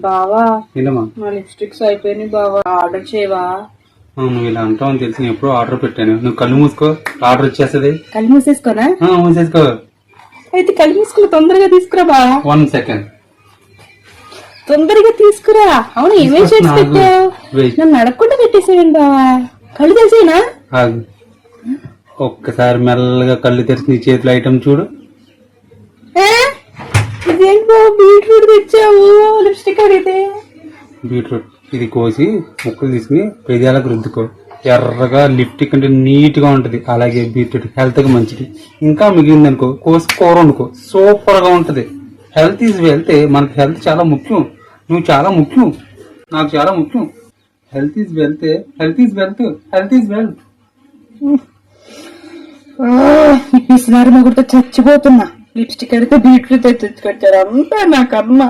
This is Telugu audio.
బావా ఏంటమ్మా మా లిప్స్టిక్స్ అయిపోయినాయి బావా, ఆర్డర్ చేయవా? నువ్వు ఇలా అంటావు అని తెలిసి నేను ఎప్పుడో ఆర్డర్ పెట్టాను. నువ్వు కళ్ళు మూసుకో, ఆర్డర్ వచ్చేస్తుంది. కళ్ళు మూసేసుకోనా? మూసేసుకో. అయితే కళ్ళు మూసుకుని తొందరగా తీసుకురా బావా. 1 సెకండ్ తొందరగా తీసుకురా. అవును, ఏమేమి చేసి పెట్టావు? నన్ను అడగకుండా పెట్టేసేయండి బావా. కళ్ళు తెలిసేనా? ఒక్కసారి మెల్లగా కళ్ళు తెరిచి నీ చేతిలో ఐటమ్ చూడు. ఇదేంటి బాబు, బీట్రూట్ తెచ్చావు లిప్స్టిక్ అడిగితే? బీట్రూట్ ఇది కోసి ముక్కలు తీసుకుని పెదాలకు రుద్దుకో. ఎర్రగా లిప్టిక్ అంటే నీట్ గా ఉంటది. అలాగే బీట్రూట్ హెల్త్ కి మంచిది. ఇంకా మిగిలింది అనుకో కోసి కూర వండుకో, సూపర్ గా ఉంటది. Health is wealth. మనకి హెల్త్ చాలా ముఖ్యం. నువ్వు చాలా ముఖ్యం, నాకు చాలా ముఖ్యం. Health is wealth, health is wealth, health is wealth. పిసినారు మొగుడుతో చచ్చిపోతున్నా. లిప్స్టిక్ అడిగితే బీట్రూట్ తెచ్చుకొచ్చారు. అంతా నా కర్మ.